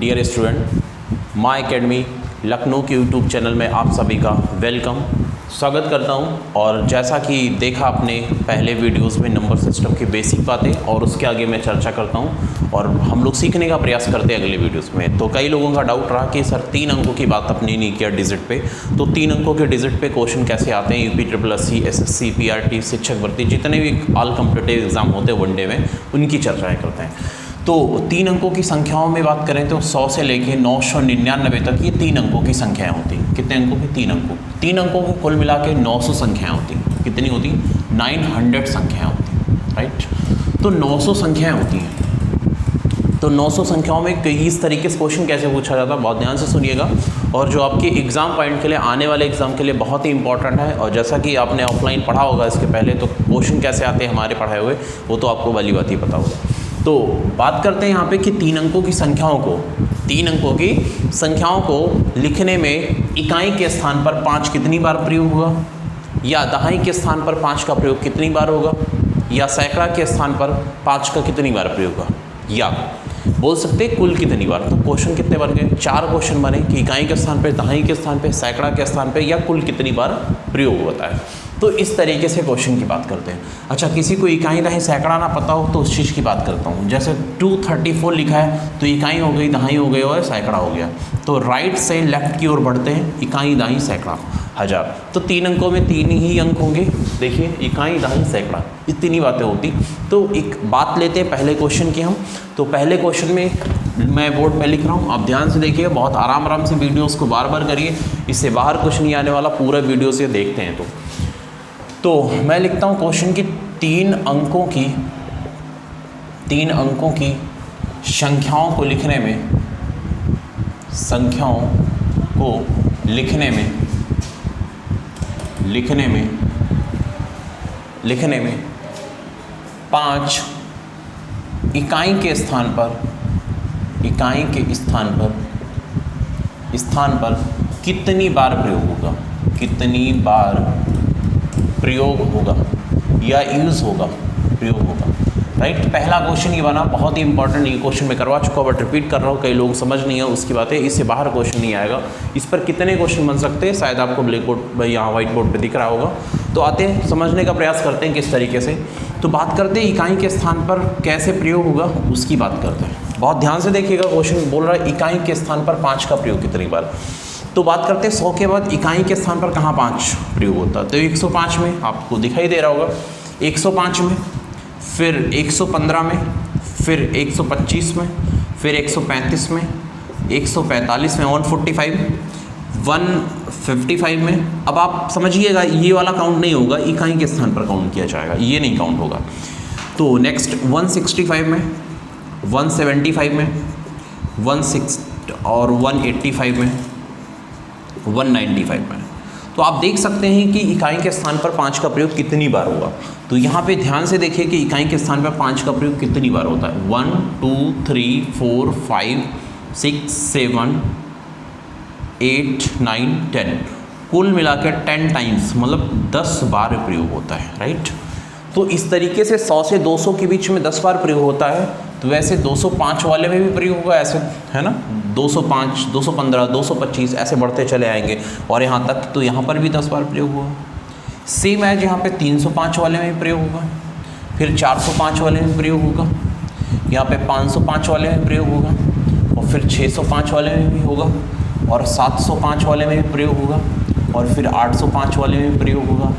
Dear student, my academy Lucknow के YouTube channel में आप सभी का वेलकम, स्वागत करता हूं। और जैसा कि देखा आपने पहले वीडियोस में नंबर सिस्टम की बेसिक बातें, और उसके आगे मैं चर्चा करता हूं और हम लोग सीखने का प्रयास करते हैं अगले वीडियोस में। तो कई लोगों का डाउट रहा कि सर 3 अंकों की बात अपनी नहीं किया डिजिट पे, तो 3 अंकों के डिजिट पे क्वेश्चन कैसे आते हैं। UPSSC, SSC, PRT, शिक्षक भर्ती, जितने भी ऑल कॉम्पिटिटिव एग्जाम होते हैं वनडे में, उनकी चर्चाएँ करते हैं। तो 3 अंकों की संख्याओं में बात करें तो 100 से लेके 999 तक ये 3 अंकों की संख्याएं होती हैं। कितने अंकों की? 3 अंकों। 3 अंकों को कुल मिला के 900 संख्याएं होती हैं। कितनी होती? 900 संख्याएं होती हैं, राइट। तो 900 संख्याएं होती हैं। तो 900 संख्याओं में कई इस तरीके से क्वेश्चन कैसे पूछा जाता है, बहुत ध्यान से सुनिएगा। और जो आपके एग्जाम पॉइंट के लिए, आने वाले एग्जाम के लिए बहुत ही इंपॉर्टेंट है। और जैसा कि आपने ऑफलाइन पढ़ा होगा इसके पहले, तो क्वेश्चन कैसे आते हैं हमारे पढ़ाए हुए, वो तो आपको भली बात ही पता होगा। तो बात करते हैं यहाँ पे कि 3 अंकों की संख्याओं को लिखने में इकाई के स्थान पर 5 कितनी बार प्रयोग हुआ, या दहाई के स्थान पर 5 का प्रयोग कितनी बार होगा, या सैकड़ा के स्थान पर 5 का कितनी बार प्रयोग होगा, या बोल सकते हैं कुल कितनी बार। तो क्वेश्चन कितने बन गए? 4 क्वेश्चन बने कि इकाई के स्थान पर, दहाई के स्थान पर, सैकड़ा के स्थान पर, या कुल कितनी बार प्रयोग होता है। तो इस तरीके से क्वेश्चन की बात करते हैं। अच्छा, किसी को इकाई दहाई सैकड़ा ना पता हो तो उस चीज़ की बात करता हूँ। जैसे 234 लिखा है तो इकाई हो गई, दहाई हो गई और सैकड़ा हो गया। तो राइट से लेफ्ट की ओर बढ़ते हैं, इकाई, दहाई, सैकड़ा, हज़ार। तो 3 अंकों में 3 ही अंक होंगे। देखिए, इकाई, दहाई, सैकड़ा, इतनी ही बातें होती। तो एक बात लेते हैं पहले क्वेश्चन की हम। तो पहले क्वेश्चन में मैं बोर्ड पे लिख रहा हूँ, आप ध्यान से देखिए, बहुत आराम से वीडियोस को बार बार करिए, इससे बाहर कुछ नहीं आने वाला, पूरा वीडियो से देखते हैं। तो मैं लिखता हूँ क्वेश्चन की 3 अंकों की संख्याओं को लिखने में 5 इकाई के स्थान पर कितनी बार प्रयोग होगा या यूज़ होगा, प्रयोग होगा, राइट। पहला क्वेश्चन ये बना, बहुत ही इंपॉर्टेंट। ये क्वेश्चन मैं करवा चुका हूँ बट रिपीट कर रहा हूँ, कई लोग समझ नहीं है उसकी बातें, इससे बाहर क्वेश्चन नहीं आएगा। इस पर कितने क्वेश्चन बन सकते हैं, शायद आपको ब्लैक बोर्ड यहाँ व्हाइट बोर्ड पे दिख रहा होगा। तो आते हैं, समझने का प्रयास करते हैं किस तरीके से। तो बात करते हैं इकाई के स्थान पर कैसे प्रयोग होगा, उसकी बात करते हैं। बहुत ध्यान से देखिएगा, क्वेश्चन बोल रहा है इकाई के स्थान पर 5 का प्रयोग कितनी बार। तो बात करते हैं 100 के बाद इकाई के स्थान पर कहाँ 5 प्रयोग होता है। तो 105 में आपको दिखाई दे रहा होगा, 105 में, फिर 115 में, फिर 125 में, फिर 135 में, 145 में, 155 में। अब आप समझिएगा, ये वाला काउंट नहीं होगा, इकाई के स्थान पर काउंट किया जाएगा, ये नहीं काउंट होगा। तो नेक्स्ट 165 में, 175 में, 185 में, 195 में। तो आप देख सकते हैं कि इकाई के स्थान पर 5 का प्रयोग कितनी बार होगा। तो यहाँ पे ध्यान से देखिए कि इकाई के स्थान पर 5 का प्रयोग कितनी बार होता है। 1 2 3 4 5 6 7 8 9 10, कुल मिलाकर 10 टाइम्स, मतलब 10 बार प्रयोग होता है, राइट। तो इस तरीके से 100 से 200 के बीच में 10 बार प्रयोग होता है। तो वैसे 205 वाले में भी प्रयोग होगा, ऐसे है ना, 205, 215, 225 ऐसे बढ़ते चले आएंगे, और यहाँ तक तो यहाँ पर भी 10 बार प्रयोग होगा। सेम एज यहाँ पे 305 वाले में भी प्रयोग होगा, फिर 405 वाले में प्रयोग होगा, यहाँ पे 505 वाले में प्रयोग होगा, और फिर 605 वाले में भी होगा, और 705 वाले में भी प्रयोग होगा, और फिर 805 वाले में भी प्रयोग होगा,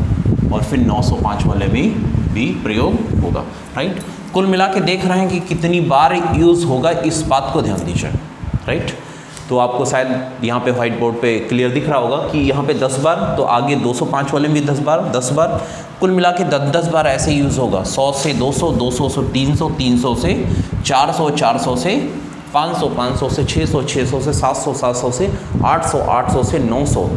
और फिर 905 वाले में भी प्रयोग होगा, राइट। कुल मिला के देख रहे हैं कि कितनी बार यूज़ होगा, इस बात को ध्यान दीजिए, राइट। तो आपको शायद यहाँ पे व्हाइट बोर्ड पे क्लियर दिख रहा होगा कि यहाँ पे 10 बार, तो आगे 205 वाले में भी 10 बार, कुल मिला के 10 बार ऐसे यूज़ होगा। 100 से 200, 200 से 300, 300 से 400, 400 से 500, 500 से 600, 600 से 700, 700 से 800, 800 से 900,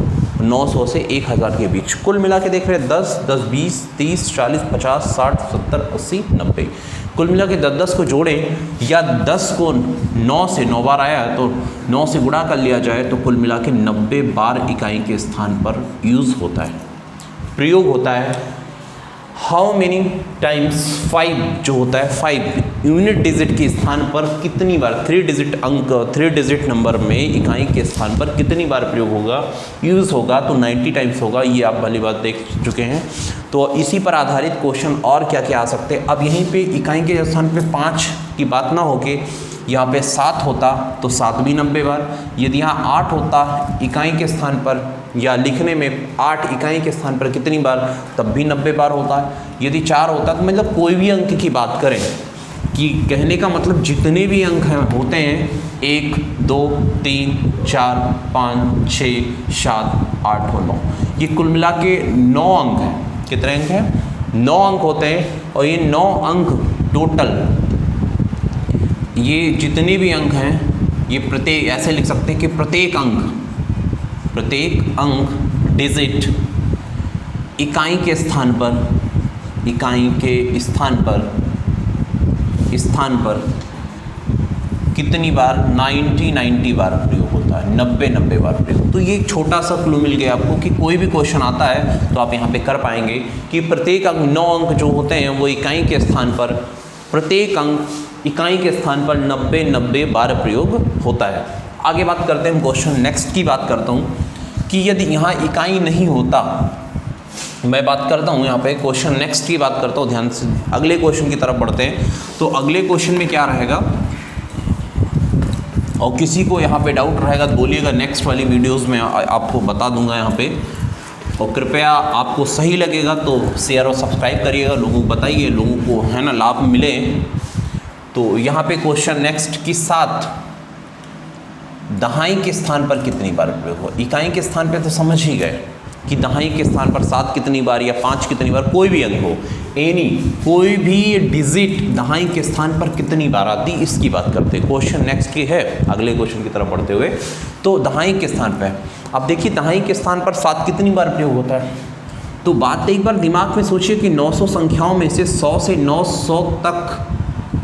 900 से 1000 के बीच। कुल मिला के देख रहे हैं 10, 10, 20, 30, 40, 50, 60, 70, 80, 90। कुल मिला के 10 को जोड़ें, या 10 को 9 से 9 बार आया तो 9 से गुणा कर लिया जाए, तो कुल मिला के 90 बार इकाई के स्थान पर यूज़ होता है, प्रयोग होता है। हाउ मेनी टाइम्स 5 जो होता है 5 यूनिट डिजिट के स्थान पर कितनी बार 3 डिजिट नंबर में इकाई के स्थान पर कितनी बार प्रयोग होगा, यूज़ होगा, तो 90 टाइम्स होगा। ये आप वाली बात देख चुके हैं। तो इसी पर आधारित क्वेश्चन और क्या क्या आ सकते हैं। अब यहीं पे इकाई के स्थान पे 5 की बात ना होके यहाँ पे 7 होता तो 7 भी 90 बार, यदि यहाँ 8 होता इकाई के स्थान पर या लिखने में 8 इकाई के स्थान पर कितनी बार, तब भी 90 बार होता है। यदि 4 होता तो मतलब कोई भी अंक की बात करें कि कहने का मतलब जितने भी अंक होते हैं 1 2 3 4 5 6 7 8 और 9, ये कुल मिला के 9 अंक हैं। कितने अंक हैं? 9 अंक होते हैं। और ये 9 अंक टोटल, ये जितने भी अंक हैं ये प्रत्येक, ऐसे लिख सकते हैं कि प्रत्येक अंक डिजिट इकाई के स्थान पर कितनी बार 90 बार प्रयोग होता है, 90 बार प्रयोग। तो ये एक छोटा सा क्लू मिल गया आपको कि कोई भी क्वेश्चन आता है तो आप यहाँ पे कर पाएंगे कि प्रत्येक अंक 9 अंक जो होते हैं वो इकाई के स्थान पर, प्रत्येक अंक इकाई के स्थान पर 90 बार प्रयोग होता है। आगे बात करते हैं, हम क्वेश्चन नेक्स्ट की बात करता हूँ कि यदि यहाँ इकाई नहीं होता, मैं बात करता हूँ यहाँ पे क्वेश्चन नेक्स्ट की बात करता हूँ, ध्यान से अगले क्वेश्चन की तरफ बढ़ते हैं। तो अगले क्वेश्चन में क्या रहेगा, और किसी को यहाँ पे डाउट रहेगा तो बोलिएगा, नेक्स्ट वाली वीडियोज़ में आपको बता दूंगा यहाँ पे। और कृपया आपको सही लगेगा तो शेयर और सब्सक्राइब करिएगा, लोगों को बताइए, लोगों को है ना लाभ मिले। तो यहाँ पे क्वेश्चन नेक्स्ट कि 7 दहाई के स्थान पर कितनी बार प्रयोग हो। इकाई के स्थान पे तो समझ ही गए कि दहाई के स्थान पर 7 कितनी बार या 5 कितनी बार, कोई भी अंक हो, कोई भी डिजिट दहाई के स्थान पर कितनी बार आती, इसकी बात करते हैं। क्वेश्चन नेक्स्ट की है, अगले क्वेश्चन की तरफ बढ़ते हुए। तो दहाई के स्थान पर अब देखिए दहाई के स्थान पर 7 कितनी बार प्रयोग होता है। तो बात एक बार दिमाग में सोचिए कि 900 संख्याओं में से 100 से 900 तक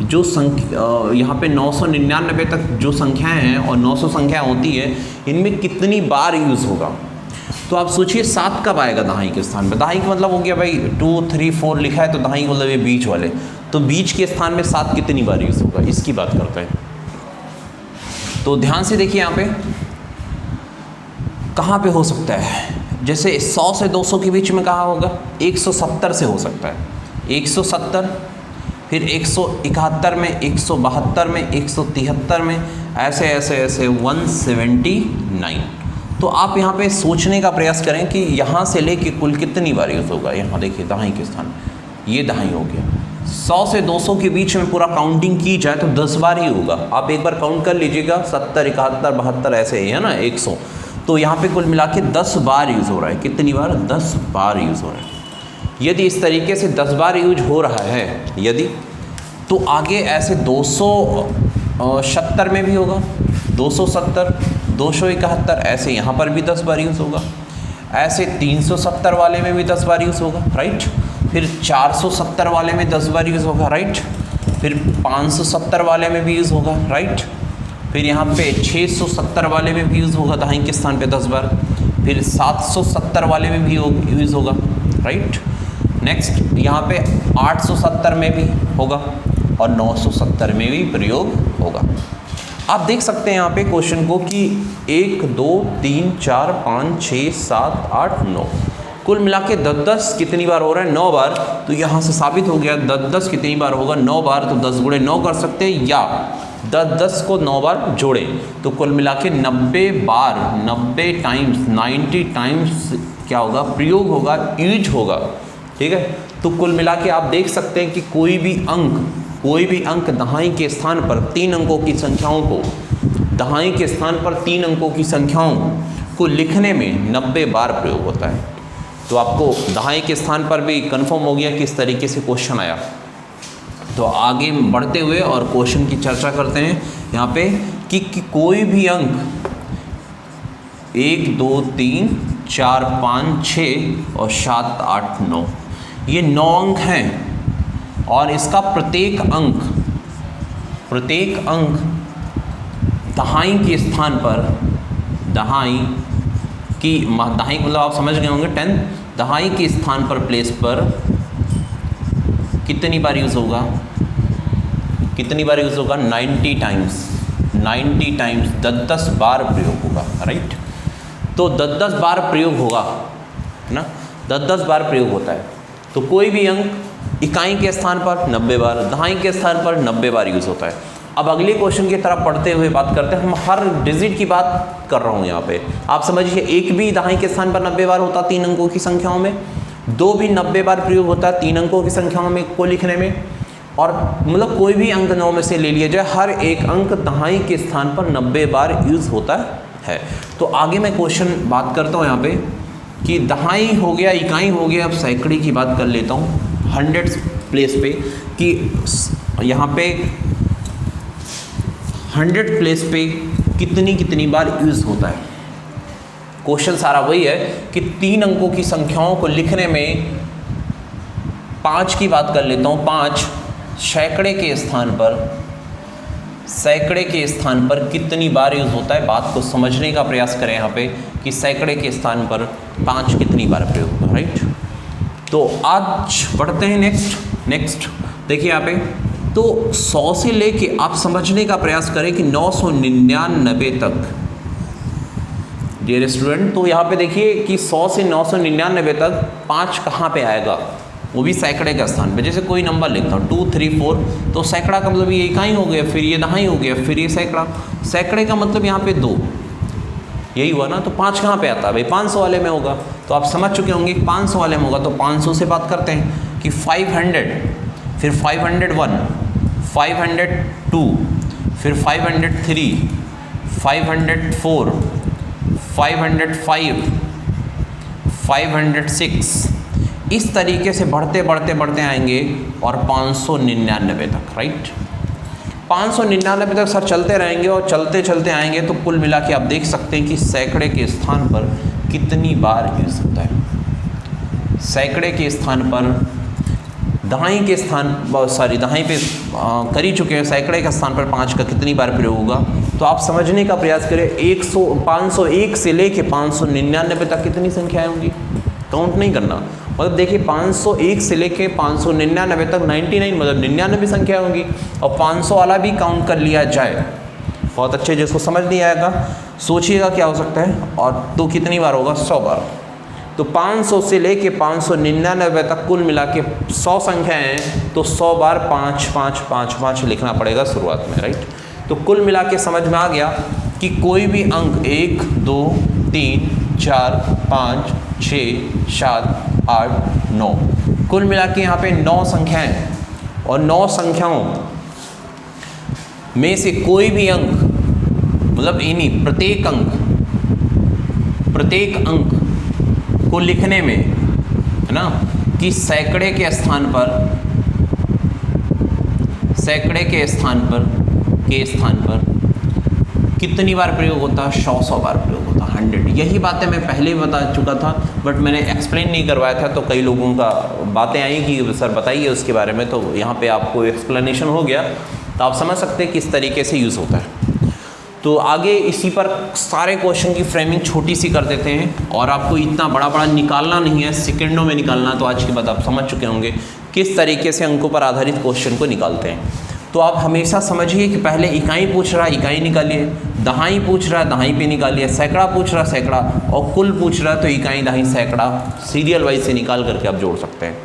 जो संख्या, यहाँ पे 999 तक जो संख्याएं हैं और 900 संख्या होती है, इनमें कितनी बार यूज़ होगा। तो आप सोचिए 7 कब आएगा दहाई के स्थान पे। दहाई का मतलब हो गया भाई 2 3 4 लिखा है तो दहाई का मतलब ये बीच वाले, तो बीच के स्थान में 7 कितनी बार यूज़ होगा, इसकी बात करते हैं। तो ध्यान से देखिए यहाँ पे कहाँ पे हो सकता है, जैसे 100 से 200 के बीच में कहाँ होगा, 170 से हो सकता है, 170, फिर 171 में, 172 में, 173 में, ऐसे ऐसे ऐसे 179। तो आप यहाँ पे सोचने का प्रयास करें कि यहाँ से लेके कुल कितनी बार यूज़ होगा। यहाँ देखिए दहाई के स्थान, ये दहाई हो गया। 100 से 200 के बीच में पूरा काउंटिंग की जाए तो 10 बार ही होगा। आप एक बार काउंट कर लीजिएगा, 70 71 72 ऐसे ही है ना, 100। तो यहाँ पे कुल मिला के 10 बार यूज़ हो रहा है। कितनी बार? 10 बार यूज़ हो रहा है। यदि इस तरीके से 10 बार यूज हो रहा है यदि, तो आगे ऐसे 270 में भी होगा, 270, 271, ऐसे यहाँ पर भी 10 बार यूज़ होगा, ऐसे 370 वाले में भी 10 बार यूज़ होगा, राइट। फिर 470 वाले में 10 बार यूज़ होगा, राइट। फिर 570 वाले में भी यूज़ होगा, राइट। फिर यहाँ पे 670 वाले में भी यूज़ होगा दहाई के स्थान पे 10 बार। फिर 770 वाले में भी यूज़ होगा, राइट। नेक्स्ट यहाँ पे 870 में भी होगा और 970 में भी प्रयोग होगा। आप देख सकते हैं यहाँ पे क्वेश्चन को कि 1 2 3 4 5 6 7 8 9 कुल मिला के 10 कितनी बार हो रहा है, 9 बार। तो यहाँ से साबित हो गया 10 कितनी बार होगा, 9 बार। तो 10 गुणे 9 कर सकते हैं, या 10 को 9 बार जोड़े तो कुल मिला के 90 बार, 90 टाइम्स, 90 टाइम्स क्या होगा, प्रयोग होगा, यूज होगा, ठीक है। तो कुल मिला के आप देख सकते हैं कि कोई भी अंक दहाई के स्थान पर 3 अंकों की संख्याओं को, दहाई के स्थान पर 3 अंकों की संख्याओं को लिखने में 90 बार प्रयोग होता है। तो आपको दहाई के स्थान पर भी कंफर्म हो गया किस तरीके से क्वेश्चन आया। तो आगे बढ़ते हुए और क्वेश्चन की चर्चा करते हैं यहाँ पे कि कोई भी अंक 1 2 3 4 5 6 और 7 8 9, ये 9 अंक हैं और इसका प्रत्येक अंक दहाई के स्थान पर, दहाई मतलब आप समझ गए होंगे 10, दहाई के स्थान पर प्लेस पर कितनी बार यूज़ होगा, कितनी बार यूज़ होगा, 90 टाइम्स, 90 टाइम्स, 10-10 बार प्रयोग होगा, राइट। तो 10-10 बार प्रयोग होगा, है ना, 10-10 बार प्रयोग होता है। तो कोई भी अंक इकाई के स्थान पर 90 बार, दहाई के स्थान पर 90 बार यूज़ होता है। अब अगले क्वेश्चन की तरफ पढ़ते हुए बात करते हैं। हम हर डिजिट की बात कर रहा हूँ यहाँ पे, आप समझिए। एक भी दहाई के स्थान पर 90 बार होता 3 अंकों की संख्याओं में, 2 भी 90 बार प्रयोग होता है 3 अंकों की संख्याओं में को लिखने में, और मतलब कोई भी अंक 9 में से ले लिया जाए, हर एक अंक दहाई के स्थान पर 90 बार यूज़ होता है। तो आगे मैं क्वेश्चन बात करता हूँ यहाँ पे कि दहाई हो गया, इकाई हो गया, अब सैकड़े की बात कर लेता हूँ 100 प्लेस पे, कि यहाँ पे 100 प्लेस पे कितनी बार यूज़ होता है। क्वेश्चन सारा वही है कि 3 अंकों की संख्याओं को लिखने में 5 की बात कर लेता हूँ। 5 सैकड़े के स्थान पर कितनी बार यूज़ होता है। बात को समझने का प्रयास करें यहाँ पे कि सैकड़े के स्थान पर 5 कितनी बार प्रयोग होगा, राइट। तो आज बढ़ते हैं नेक्स्ट देखिए यहाँ पे। तो 100 से लेके आप समझने का प्रयास करें कि 999 तक, डियर स्टूडेंट। तो यहाँ पे देखिए कि 100 से 999 तक 5 कहाँ पे आएगा, वो भी सैकड़े के स्थान पे। जैसे कोई नंबर लिखता हूँ 2, 3, 4, तो सैकड़ा का मतलब ये इकाई हो गया, फिर ये दहाई हो गया, फिर ये सैकड़ा। सैकड़े का मतलब यहाँ पे 2, यही हुआ ना। तो 5 कहाँ पे आता है भाई, 500 वाले में होगा। तो आप समझ चुके होंगे 500 वाले में होगा। तो 500 से बात करते हैं कि 500, फिर 501, 502, फिर 503, 504, 505, 506, इस तरीके से बढ़ते आएंगे और 599 तक, राइट। 599 तक सर चलते रहेंगे और चलते आएंगे। तो कुल मिला के आप देख सकते हैं कि सैकड़े के स्थान पर कितनी बार यूज़ होता है। सैकड़े के स्थान पर दहाई के स्थान, दहाई पे कर ही चुके हैं। सैकड़े के स्थान पर 5 का कितनी बार प्रयोग होगा। तो आप समझने का प्रयास करें, 501 से लेके 599 तक कितनी संख्याएं होंगी, काउंट नहीं करना। मतलब देखिए 501 से लेके 599 तक 99 मतलब 99 संख्या होंगी, और 500 वाला भी काउंट कर लिया जाए, बहुत अच्छे। जिसको समझ नहीं आएगा सोचिएगा क्या हो सकता है। और तो कितनी बार होगा, 100 बार। तो 500 से लेके 599 तक कुल मिला के 100 संख्याएँ हैं, तो 100 बार 5 5 5 5 लिखना पड़ेगा शुरुआत में, राइट। तो कुल मिला के समझ में आ गया कि कोई भी अंक 1, 2, 3, 4, 5, 6, 7, 8, 9, कुल मिला के यहाँ पे 9 संख्याएं, और 9 संख्याओं में से कोई भी अंक, मतलब इन्हीं प्रत्येक अंक को लिखने में, है ना, कि सैकड़े के स्थान पर कितनी बार प्रयोग होता है, 100 बार प्रयोग होता है, 100। यही बातें मैं पहले ही बता चुका था, बट मैंने एक्सप्लेन नहीं करवाया था। तो कई लोगों का बातें आई कि सर बताइए उसके बारे में, तो यहाँ पे आपको एक्सप्लेनेशन हो गया। तो आप समझ सकते हैं किस तरीके से यूज़ होता है। तो आगे इसी पर सारे क्वेश्चन की फ्रेमिंग छोटी सी कर देते हैं, और आपको इतना बड़ा निकालना नहीं है, सेकेंडों में निकालना। तो आज के बाद आप समझ चुके होंगे किस तरीके से अंकों पर आधारित क्वेश्चन को निकालते हैं। तो आप हमेशा समझिए कि पहले इकाई पूछ रहा है, इकाई निकालिए, दहाई पूछ रहा है, दहाई पे निकालिए, सैकड़ा पूछ रहा है, सैकड़ा, और कुल पूछ रहा है तो इकाई, दहाई, सैकड़ा सीरियल वाइज से निकाल करके आप जोड़ सकते हैं।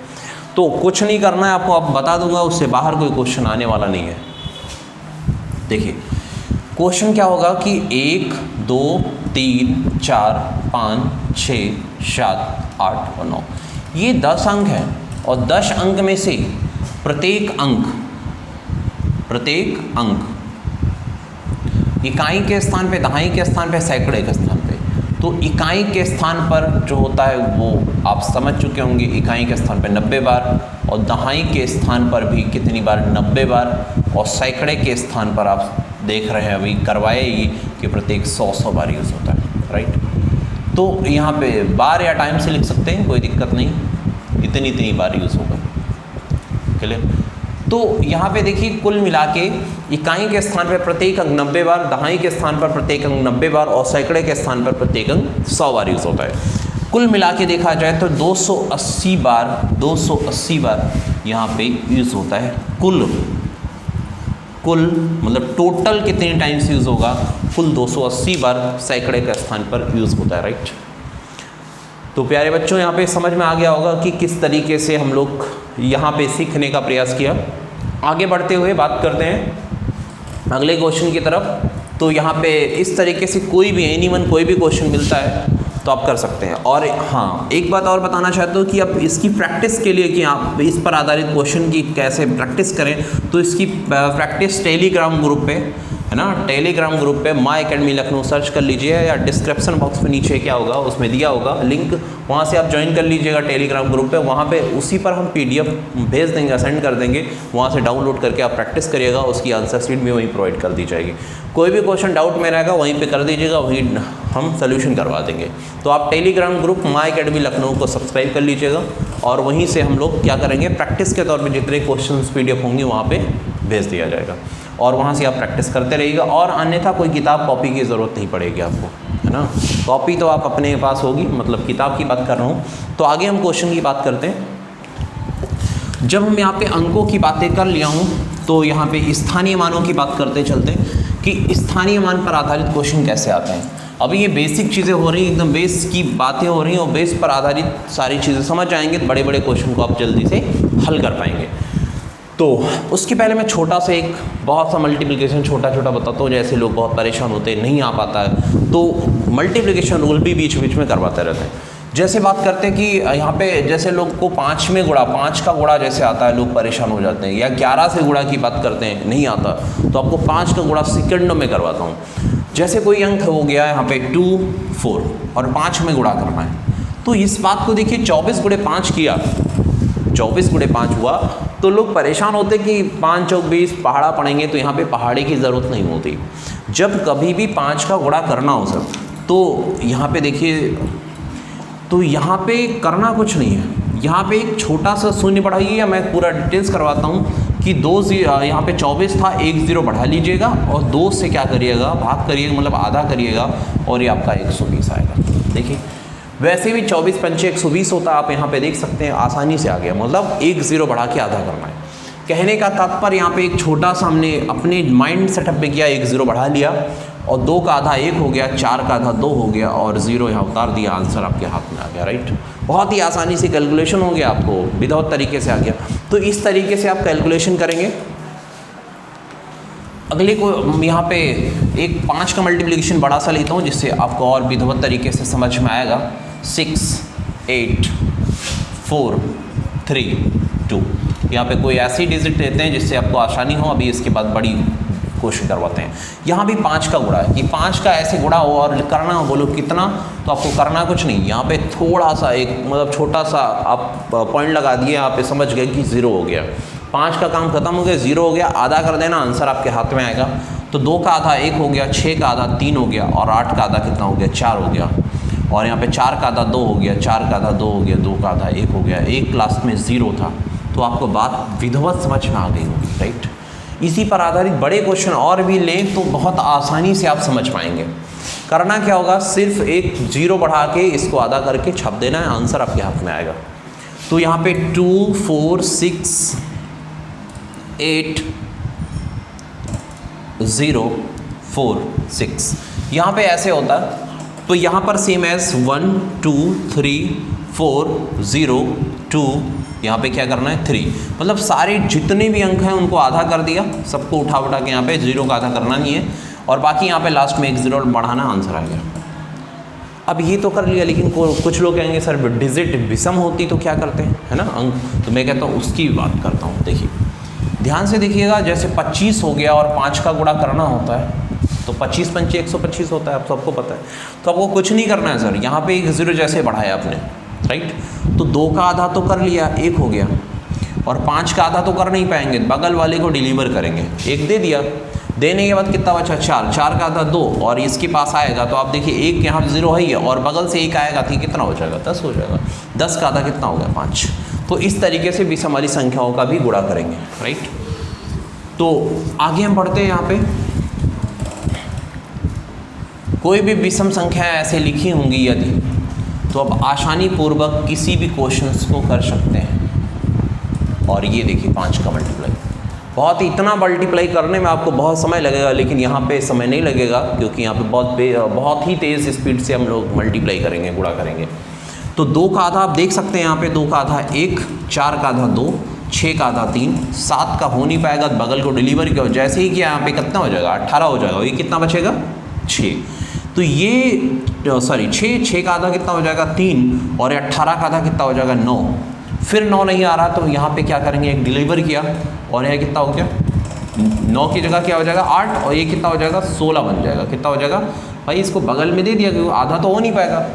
तो कुछ नहीं करना है आपको, आप बता दूंगा, उससे बाहर कोई क्वेश्चन आने वाला नहीं है। देखिए क्वेश्चन क्या होगा कि 1, 2, 3, 4, 5, 6, 7, 8 और 9, ये 10 अंक हैं, और 10 अंक में से प्रत्येक अंक इकाई के स्थान पे, दहाई के स्थान पे, सैकड़े के स्थान पे। तो इकाई के स्थान पर जो होता है वो आप समझ चुके होंगे, इकाई के स्थान पे 90 बार, और दहाई के स्थान पर भी कितनी बार, 90 बार, और सैकड़े के स्थान पर आप देख रहे हैं अभी करवाए ये कि प्रत्येक 100 बार यूज़ होता है, राइट। तो यहाँ पे बार या टाइम से लिख सकते हैं, कोई दिक्कत नहीं, इतनी बार यूज़ होगा, क्लियर। तो यहाँ पे देखिए कुल मिला के इकाई के स्थान पर प्रत्येक अंक 90 बार, दहाई के स्थान पर प्रत्येक अंक 90 बार, और सैकड़े के स्थान पर प्रत्येक अंक 100 बार यूज़ होता है। कुल मिला के देखा जाए तो 280 बार यहाँ पे यूज़ होता है कुल मतलब टोटल कितने टाइम्स यूज़ होगा, कुल 280 बार सैकड़े के स्थान पर यूज़ होता है, राइट। तो प्यारे बच्चों, यहाँ पे समझ में आ गया होगा कि किस तरीके से हम लोग यहाँ पे सीखने का प्रयास किया। आगे बढ़ते हुए बात करते हैं अगले क्वेश्चन की तरफ। तो यहाँ पे इस तरीके से कोई भी एनीवन कोई भी क्वेश्चन मिलता है तो आप कर सकते हैं। और हाँ, एक बात और बताना चाहता हूँ कि अब इसकी प्रैक्टिस के लिए कि आप इस पर आधारित क्वेश्चन की कैसे प्रैक्टिस करें, तो इसकी प्रैक्टिस टेलीग्राम ग्रुप पे है ना, टेलीग्राम ग्रुप पे माई अकेडमी लखनऊ सर्च कर लीजिए, या डिस्क्रिप्शन बॉक्स में नीचे क्या होगा उसमें दिया होगा लिंक, वहाँ से आप ज्वाइन कर लीजिएगा टेलीग्राम ग्रुप पे। वहाँ पे उसी पर हम PDF भेज देंगे, सेंड कर देंगे, वहाँ से डाउनलोड करके आप प्रैक्टिस करिएगा, उसकी आंसर शीट भी वहीं प्रोवाइड कर दी जाएगी। कोई भी क्वेश्चन डाउट में रहेगा वहीं पे कर दीजिएगा, वहीं हम सोल्यूशन करवा देंगे। तो आप टेलीग्राम ग्रुप माई अकेडमी लखनऊ को सब्सक्राइब कर लीजिएगा, और वहीं से हम लोग क्या करेंगे, प्रैक्टिस के तौर पे जितने क्वेश्चन PDF होंगे वहाँ पे भेज दिया जाएगा, और वहाँ से आप प्रैक्टिस करते रहिएगा। और अन्यथा कोई किताब कॉपी की ज़रूरत नहीं पड़ेगी आपको, है ना। कॉपी तो आप अपने पास होगी, मतलब किताब की बात कर रहा हूँ। तो आगे हम क्वेश्चन की बात करते हैं। जब हम यहाँ पे अंकों की बातें कर लिया हूँ, तो यहाँ पे स्थानीय मानों की बात करते चलते कि स्थानीय मान पर आधारित क्वेश्चन कैसे आते हैं। अभी ये बेसिक चीज़ें हो रही हैं, एकदम बेस की बातें हो रही हैं, और बेस पर आधारित सारी चीज़ें समझ आएंगे तो बड़े बड़े क्वेश्चन को आप जल्दी से हल कर पाएंगे। तो उसके पहले मैं छोटा सा एक बहुत सा मल्टीप्लिकेशन छोटा बताता हूँ, जैसे लोग बहुत परेशान होते हैं, नहीं आ पाता है, तो मल्टीप्लिकेशन रूल भी बीच बीच में करवाते रहते हैं। जैसे बात करते हैं कि यहाँ पे जैसे लोग को 5 में गुणा, 5 का गुणा जैसे आता है लोग परेशान हो जाते हैं, या 11 से गुणा की बात करते हैं नहीं आता, तो आपको 5 का गुणा सेकंडों में करवाता हूँ। जैसे कोई अंक हो गया यहाँ पे 2, 4 और 5 में गुणा करना है, तो इस बात को देखिए 24 गुणे 5 किया, 24 गुणे 5 हुआ, तो लोग परेशान होते कि 5 चौक 20 पहाड़ा पड़ेंगे, तो यहाँ पे पहाड़े की ज़रूरत नहीं होती। जब कभी भी 5 का गुणा करना हो सर, तो यहाँ पे देखिए, तो यहाँ पे करना कुछ नहीं है, यहाँ पे एक छोटा सा शून्य बढ़ाइए, या मैं पूरा डिटेल्स करवाता हूँ कि 2 यहाँ पे 24 था, 1 0 बढ़ा लीजिएगा, और 2 से क्या करिएगा, भाग करिएगा, मतलब आधा करिएगा, और ये आपका 120 आएगा। देखिए वैसे भी 24 पंचे 120 होता है, आप यहाँ पे देख सकते हैं, आसानी से आ गया, मतलब 1 0 बढ़ा के आधा करना है। कहने का तात्पर्य यहाँ पे एक छोटा सा हमने अपने माइंड सेटअप पे किया, 1 0 बढ़ा लिया, और 2 का आधा 1 हो गया, 4 का आधा 2 हो गया, और 0 यहाँ उतार दिया, आंसर आपके हाथ में आ गया, राइट। बहुत ही आसानी से कैलकुलेशन हो गया, आपको विदाउट तरीके से आ गया। तो इस तरीके से आप कैलकुलेशन करेंगे। अगले को यहाँ पे एक 5 का मल्टीप्लिकेशन बड़ा सा लेता हूँ, जिससे आपको और विधिवत तरीके से समझ में आएगा। 6 8 4 3 2, यहाँ पे कोई ऐसी डिजिट लेते हैं जिससे आपको आसानी हो। अभी इसके बाद बड़ी क्वेश्चन करवाते हैं। यहाँ भी 5 का गुणा है कि 5 का ऐसे गुणा हो और करना हो, बोलो कितना, तो आपको करना कुछ नहीं, यहाँ पे थोड़ा सा एक मतलब छोटा सा आप पॉइंट लगा दिए, आप समझ गए कि 0 हो गया। 5 का काम खत्म हो गया, 0 हो गया, आधा कर देना, आंसर आपके हाथ में आएगा। तो 2 का आधा 1 हो गया, 6 का आधा 3 हो गया, और 8 का आधा कितना हो गया, 4 हो गया, और यहाँ पे 4 का आधा 2 हो गया, 4 का आधा 2 हो गया, 2 का आधा 1 हो गया। एक क्लास में 0 था, तो आपको बात विधिवत समझ में आ गई होगी, राइट। इसी पर आधारित बड़े क्वेश्चन और भी लें तो बहुत आसानी से आप समझ पाएंगे। करना क्या होगा, सिर्फ एक 0 बढ़ा के इसको आधा करके छाप देना है, आंसर आपके हाथ में आएगा। तो यहाँ पे 2 4 6 8 0 4 6 यहाँ पे ऐसे होता है। तो यहाँ पर सेम एज 1 2 3 4 0 2, यहाँ पे क्या करना है 3, मतलब सारे जितने भी अंक हैं उनको आधा कर दिया, सबको उठा उठा के यहाँ पे 0 का आधा करना नहीं है, और बाकी यहाँ पे लास्ट में 1 0 बढ़ाना, आंसर आ गया। अब ये तो कर लिया, लेकिन कुछ लोग कहेंगे सर डिजिट विषम होती तो क्या करते हैं, है ना अंक, तो मैं कहता हूँ उसकी भी बात करता हूँ। देखिए ध्यान से देखिएगा, जैसे 25 हो गया और 5 का गुणा करना होता है, तो 25 पंचे 125 होता है, आप सबको पता है। तो आपको कुछ नहीं करना है सर, यहाँ पे 1 0 जैसे बढ़ाया आपने, राइट। तो 2 का आधा तो कर लिया, 1 हो गया, और 5 का आधा तो कर नहीं पाएंगे, बगल वाले को डिलीवर करेंगे, 1 दे दिया, देने के बाद कितना बचा 4, 4 का आधा 2, और इसके पास आएगा तो आप देखिए 1 यहाँ 0 है ही, और बगल से 1 आएगा तो कितना हो जाएगा 10 हो जाएगा, 10 का आधा कितना हो गया 5। तो इस तरीके से विषम वाली संख्याओं का भी गुणा करेंगे, राइट। तो आगे हम बढ़ते हैं। यहाँ पे कोई भी विषम संख्या ऐसे लिखी होंगी यदि, तो आप आसानी पूर्वक किसी भी क्वेश्चंस को कर सकते हैं। और ये देखिए 5 का मल्टीप्लाई। बहुत ही इतना मल्टीप्लाई करने में आपको बहुत समय लगेगा, लेकिन यहाँ पे समय नहीं लगेगा क्योंकि यहाँ पे बहुत ही तेज़ स्पीड से हम लोग मल्टीप्लाई करेंगे, गुणा करेंगे। तो 2 का आधा आप देख सकते हैं यहाँ पे 2 का आधा 1, 4 का आधा 2, 6 का आधा 3, 7 का हो नहीं पाएगा, बगल को डिलीवर किया, जैसे ही किया यहाँ पे कितना हो जाएगा 18 हो जाएगा। ये कितना बचेगा 6। तो ये सॉरी 6 का आधा कितना हो जाएगा 3, और 18 का आधा कितना हो जाएगा 9। फिर 9 नहीं आ रहा तो यहाँ पे क्या करेंगे, एक डिलीवर किया और यह कितना हो गया 9 की जगह क्या हो जाएगा 8, और ये कितना हो जाएगा 16 बन जाएगा। कितना हो जाएगा भाई, इसको बगल में दे दिया क्योंकि आधा तो हो नहीं पाएगा,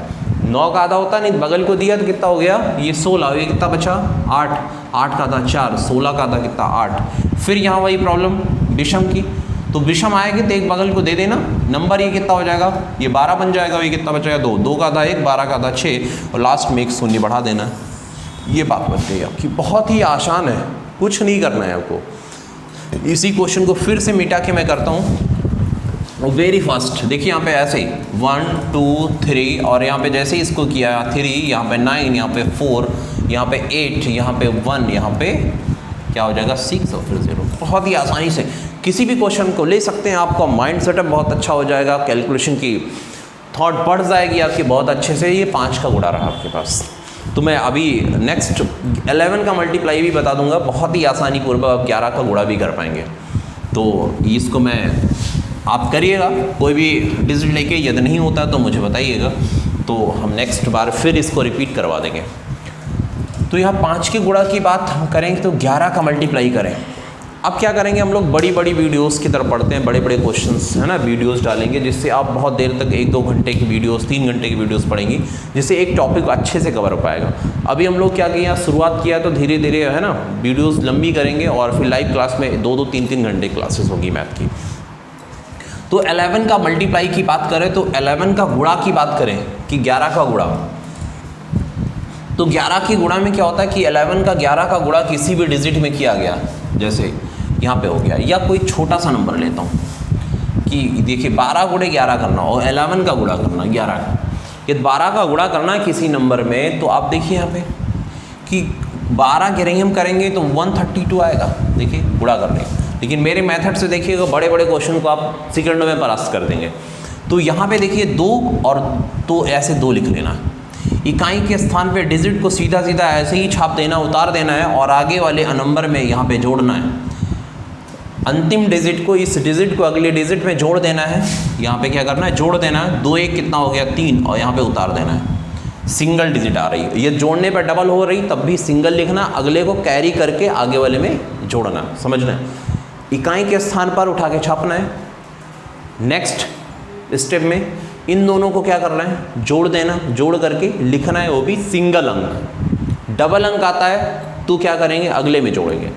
9 का आधा होता नहीं, बगल को दिया तो कितना हो गया ये 16, ये कितना बचा 8, 8 का आधा 4, 16 का आधा कितना 8। फिर यहाँ वही प्रॉब्लम विषम की, तो विषम आएगी तो एक बगल को दे देना, नंबर ये कितना हो जाएगा ये 12 बन जाएगा, ये कितना बचेगा 2, 2 का आधा 1, 12 का आधा 6, और लास्ट में एक शून्य बढ़ा देना। ये बात बन गई आपकी, बहुत ही आसान है, कुछ नहीं करना है आपको। इसी क्वेश्चन को फिर से मिटा के मैं करता हूँ वेरी फास्ट। देखिए यहाँ पे ऐसे ही 1 2 3, और यहाँ पे जैसे ही इसको किया 3, यहाँ पे 9, यहाँ पे 4, यहाँ पे 8, यहाँ पे 1, यहाँ पे क्या हो जाएगा 6 और फिर 0। बहुत ही आसानी से किसी भी क्वेश्चन को ले सकते हैं, आपका माइंड सेटअप बहुत अच्छा हो जाएगा, कैलकुलेशन की थॉट बढ़ जाएगी आपकी बहुत अच्छे से। ये 5 का गुणा रहा आपके पास। तो मैं अभी नेक्स्ट 11 का मल्टीप्लाई भी बता दूंगा, बहुत ही आसानी पूर्वक आप 11 का गुणा भी कर पाएंगे। तो इसको मैं आप करिएगा, कोई भी डिजिट लेके यदि नहीं होता तो मुझे बताइएगा, तो हम नेक्स्ट बार फिर इसको रिपीट करवा देंगे। तो यहाँ 5 के गुणा की बात हम करेंगे तो 11 का मल्टीप्लाई करें। अब क्या करेंगे, हम लोग बड़ी बड़ी वीडियोस की तरफ पढ़ते हैं, बड़े बड़े क्वेश्चंस है ना, वीडियोस डालेंगे जिससे आप बहुत देर तक 1-2 घंटे की वीडियोस, 3 घंटे की वीडियोस पढ़ेंगी, जिससे एक टॉपिक अच्छे से कवर हो पाएगा। अभी हम लोग क्या किया, शुरुआत किया तो धीरे धीरे है ना वीडियोस लंबी करेंगे, और फिर लाइव क्लास में 2-2, 3-3 घंटे क्लासेस होगी मैथ की। तो 11 का मल्टीप्लाई की बात करें तो 11 का गुणा की बात करें कि 11 का गुणा, तो 11 की गुणा में क्या होता है कि 11 का 11 का गुणा किसी भी डिजिट में किया गया, जैसे यहाँ पे हो गया, या कोई छोटा सा नंबर लेता हूँ कि देखिए 12 गुणे 11 करना और 11 का गुणा करना 11 का, ये 12 का गुणा करना है किसी नंबर में, तो आप देखिए यहाँ पे कि 12 गिरेंगे हम करेंगे तो 132 आएगा, देखिए गुणा करने। लेकिन मेरे मेथड से देखिएगा बड़े बड़े क्वेश्चन को आप सेकंडों में परास्त कर देंगे। तो यहाँ पे देखिए 2 और 2 ऐसे 2 लिख लेना है, इकाई के स्थान पे डिजिट को सीधा सीधा ऐसे ही छाप देना, उतार देना है, और आगे वाले नंबर में यहाँ पे जोड़ना है। अंतिम डिजिट को इस डिजिट को अगले डिजिट में जोड़ देना है। यहाँ पे क्या करना है, जोड़ देना है। 2 1 कितना हो गया 3, और यहाँ पे उतार देना है। सिंगल डिजिट आ रही है, ये जोड़ने पर डबल हो रही तब भी सिंगल लिखना, अगले को कैरी करके आगे वाले में जोड़ना, समझना है। इकाई के स्थान पर उठा के छापना है। नेक्स्ट स्टेप में इन दोनों को क्या करना है, जोड़ देना, जोड़ करके लिखना है, वो भी सिंगल अंक। डबल अंक आता है तो क्या करेंगे, अगले में जोड़ेंगे,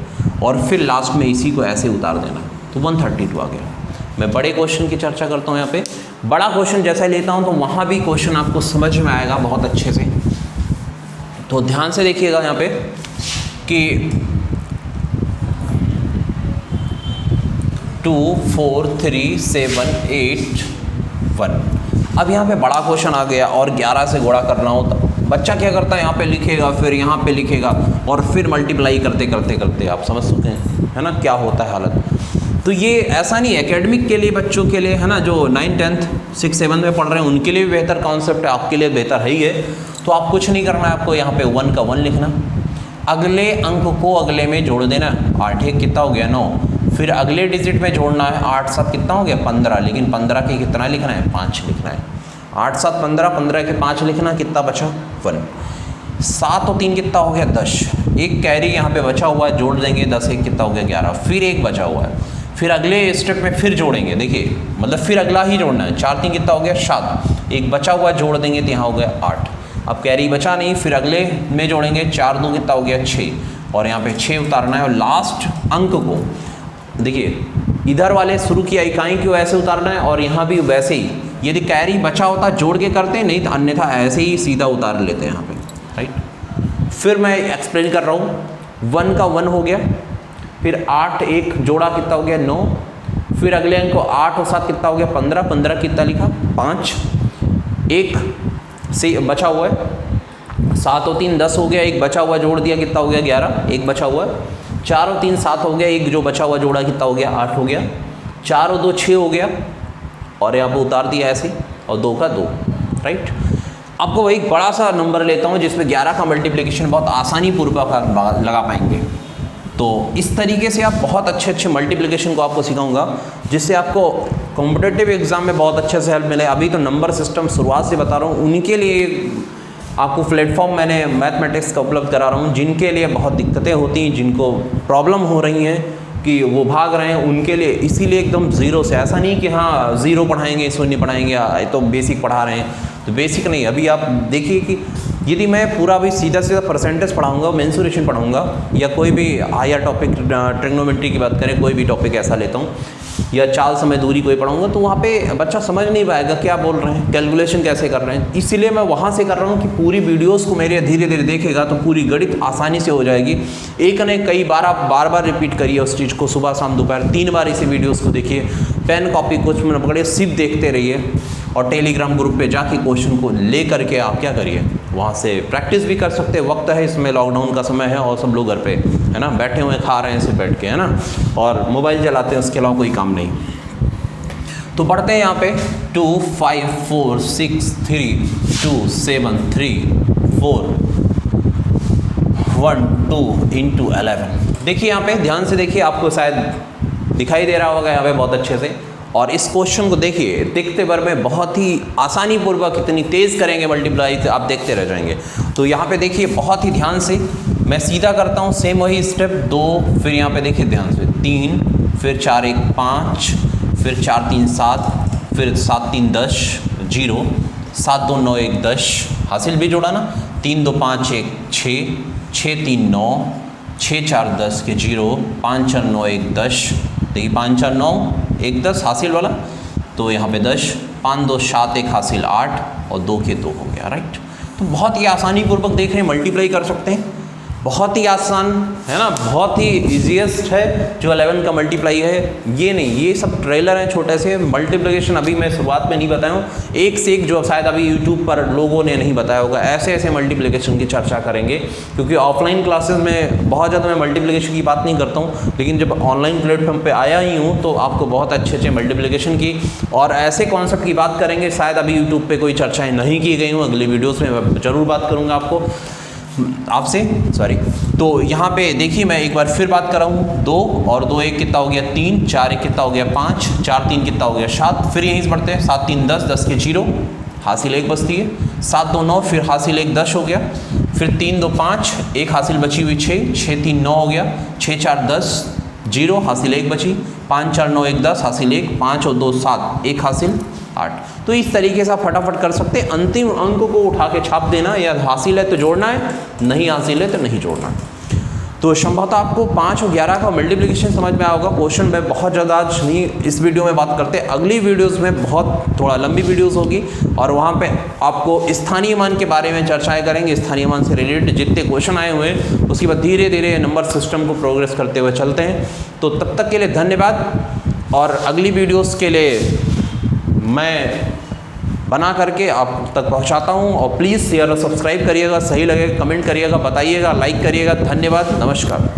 और फिर लास्ट में इसी को ऐसे उतार देना। तो 132 आ गया। मैं बड़े क्वेश्चन की चर्चा करता हूँ यहाँ पे, बड़ा क्वेश्चन जैसा लेता हूँ तो वहाँ भी क्वेश्चन आपको समझ में आएगा बहुत अच्छे से। तो ध्यान से देखिएगा यहाँ पे कि 2 4 3 7 8 1। अब यहाँ पे बड़ा क्वेश्चन आ गया और 11 से गुणा करना हो तो बच्चा क्या करता है, यहाँ पे लिखेगा, फिर यहाँ पे लिखेगा, और फिर मल्टीप्लाई करते करते करते आप समझ सकते हैं है ना क्या होता है हालत। तो ये ऐसा नहीं है, एकेडमिक के लिए बच्चों के लिए है ना, जो 9th 10th 6th 7th में पढ़ रहे हैं उनके लिए भी बेहतर कॉन्सेप्ट है, आपके लिए बेहतर है ही है। तो आप कुछ नहीं करना है, आपको यहाँ पे 1 का 1 लिखना, अगले अंक को अगले में जोड़ देना। 8 1 कितना हो गया 9, फिर अगले डिजिट में जोड़ना है। 8 7 कितना हो गया 15, लेकिन 15 के कितना लिखना है 5 लिखना है। 8 7 15, 15 के 5 लिखना, कितना बचा 1। 7 और 3 कितना हो गया 10, एक कैरी यहाँ पे बचा हुआ है, जोड़ देंगे। 10 1 कितना हो गया 11, फिर एक बचा हुआ है, फिर अगले स्टेप में फिर जोड़ेंगे, देखिए मतलब फिर अगला ही जोड़ना है। 4 3 कितना हो गया 7, एक बचा हुआ जोड़ देंगे तो यहाँ हो गया 8। अब कैरी बचा नहीं, फिर अगले में जोड़ेंगे। 4 2 कितना हो गया 6, और यहाँ पे 6 उतारना है, और लास्ट अंक को देखिए इधर वाले शुरू किया इकाई को ऐसे उतारना है, और यहाँ भी वैसे ही। यदि कैरी बचा होता जोड़ के करते, नहीं तो अन्यथा ऐसे ही सीधा उतार लेते हैं यहाँ पे, राइट। फिर मैं एक्सप्लेन कर रहा हूँ। 1 का 1 हो गया, फिर 8 1 जोड़ा कितना हो गया 9, फिर अगले अंक को 8 और 7 कितना हो गया 15, 15 कितना लिखा 5, एक से बचा हुआ है 7 और 3 10 हो गया, एक बचा हुआ जोड़ दिया, कितना हो गया 11, एक बचा हुआ। 4 और 3 7 हो गया, एक जो बचा हुआ जोड़ा कितना हो गया 8 हो गया। 4 और 2 6 हो गया, और यहाँ पर उतार दिया ऐसे, और 2 का 2, राइट। आपको वही बड़ा सा नंबर लेता हूँ जिसमें 11 का मल्टीप्लिकेशन बहुत आसानी पूर्वक लगा पाएंगे। तो इस तरीके से आप बहुत अच्छे मल्टीप्लिकेशन को आपको सिखाऊंगा, जिससे आपको कॉम्पिटिटिव एग्जाम में बहुत अच्छे से हेल्प मिले। अभी तो नंबर सिस्टम शुरुआत से बता रहा हूँ, उनके लिए आपको प्लेटफॉर्म मैंने मैथमेटिक्स का उपलब्ध करा रहा हूँ, जिनके लिए बहुत दिक्कतें होती हैं, जिनको प्रॉब्लम हो रही हैं कि वो भाग रहे हैं, उनके लिए इसीलिए एकदम ज़ीरो से। ऐसा नहीं कि हाँ ज़ीरो पढ़ाएंगे, शून्य पढ़ाएंगे, तो बेसिक पढ़ा रहे हैं, तो बेसिक नहीं। अभी आप देखिए कि यदि मैं पूरा भी सीधा परसेंटेज पढ़ाऊंगा, मेंसुरेशन पढ़ाऊंगा, या कोई भी हायर टॉपिक ट्रिग्नोमेट्री की बात करें, कोई भी टॉपिक ऐसा लेता हूँ, या चाल समय दूरी कोई पढ़ाऊंगा, तो वहाँ पे बच्चा समझ नहीं पाएगा क्या बोल रहे हैं, कैलकुलेशन कैसे कर रहे हैं। इसीलिए मैं वहाँ से कर रहा हूँ कि पूरी वीडियोस को मेरे धीरे धीरे देखेगा तो पूरी गणित आसानी से हो जाएगी। एक ने कई बार आप बार बार रिपीट करिए उस चीज़ को, सुबह शाम दोपहर 3 बार इसी वीडियोज़ को देखिए, पेन कॉपी कुछ मिनट पकड़िए, सिर्फ देखते रहिए, और टेलीग्राम ग्रुप पे जाके क्वेश्चन को ले करके आप क्या करिए, वहाँ से प्रैक्टिस भी कर सकते हैं। वक्त है इसमें, लॉकडाउन का समय है, और सब लोग घर पे है ना, बैठे हुए खा रहे हैं सिर्फ बैठ के, है ना, और मोबाइल चलाते हैं, उसके अलावा कोई काम नहीं। तो पढ़ते हैं यहाँ पे 2 5 4 6 3 2 7 3 4 1 2 into 11। देखिए यहाँ पे ध्यान से देखिए, आपको शायद दिखाई दे रहा होगा यहाँ पे बहुत अच्छे से। और इस क्वेश्चन को देखिए, देखते बार में बहुत ही आसानी पूर्वक कितनी तेज़ करेंगे मल्टीप्लाई, आप देखते रह जाएंगे। तो यहाँ पे देखिए बहुत ही ध्यान से मैं सीधा करता हूँ, सेम वही स्टेप 2, फिर यहाँ पे देखिए ध्यान से 3, फिर 4 1 5, फिर 4 3 7, फिर 7 3 10 0, 7 2 9 1 10, हासिल भी जोड़ा ना, 3 2 5 1 6, 6 3 9, 6 4 10 के 0, 5 4 9 1 10, देखिए 5 4 9 1 10 हासिल वाला, तो यहाँ पे 10, 5 2 7 1 हासिल 8, और 2 के 2 हो गया, राइट। तो बहुत ही आसानी पूर्वक देख रहे हैं, मल्टीप्लाई कर सकते हैं, बहुत ही आसान है ना, बहुत ही ईजीएस्ट है जो 11 का मल्टीप्लाई है। ये नहीं, ये सब ट्रेलर हैं छोटे से, मल्टीप्लिकेशन अभी मैं शुरुआत में नहीं बताया हूँ, एक से एक जो शायद अभी यूट्यूब पर लोगों ने नहीं बताया होगा, ऐसे ऐसे मल्टीप्लिकेशन की चर्चा करेंगे। क्योंकि ऑफलाइन क्लासेस में बहुत ज़्यादा मैं मल्टीप्लिकेशन की बात नहीं करता हूँ, लेकिन जब ऑनलाइन प्लेटफॉर्म पर आया ही हूँ तो आपको बहुत अच्छे मल्टीप्लिकेशन की और ऐसे कॉन्सेप्ट की बात करेंगे, शायद अभी यूट्यूब पर कोई चर्चाएँ नहीं की गई हूँ, अगली वीडियोज़ में ज़रूर बात करूँगा आपसे सॉरी। तो यहाँ पे देखिए मैं एक बार फिर बात कर रहा हूँ, 2 और 2 1 कितना हो गया 3, 4 1 कितना हो गया 5, 4 3 कितना हो गया 7, फिर यहीं से बढ़ते हैं 7 3 10, 10 के 0, हासिल 1 बचती है, 7 2 9, फिर हासिल 1 10 हो गया, फिर 3 2 5, 1 हासिल बची हुई 6, 6 3 9 हो गया, 6 4 10 0, हासिल 1 बची, 5 4 9 1 10, हासिल 1, 5 और 2 7, 1 हासिल 8। तो इस तरीके से आप फटाफट कर सकते हैं, अंतिम अंक को उठा के छाप देना, या हासिल है तो जोड़ना है, नहीं हासिल है तो नहीं जोड़ना है। तो संभवतः आपको 5 और 11 का मल्टीप्लिकेशन समझ में आया होगा। क्वेश्चन में बहुत ज़्यादा आज नहीं इस वीडियो में बात करते, अगली वीडियोस में बहुत थोड़ा लंबी वीडियोस होगी, और वहाँ पे आपको स्थानीय मान के बारे में चर्चाएं करेंगे, स्थानीय मान से रिलेटेड जितने क्वेश्चन आए हुए हैं, उसके बाद धीरे धीरे नंबर सिस्टम को प्रोग्रेस करते हुए चलते हैं। तो तब तक के लिए धन्यवाद, और अगली वीडियोज़ के लिए मैं बना करके आप तक पहुंचाता हूं, और प्लीज़ शेयर और सब्सक्राइब करिएगा, सही लगे कमेंट करिएगा, बताइएगा, लाइक करिएगा। धन्यवाद, नमस्कार।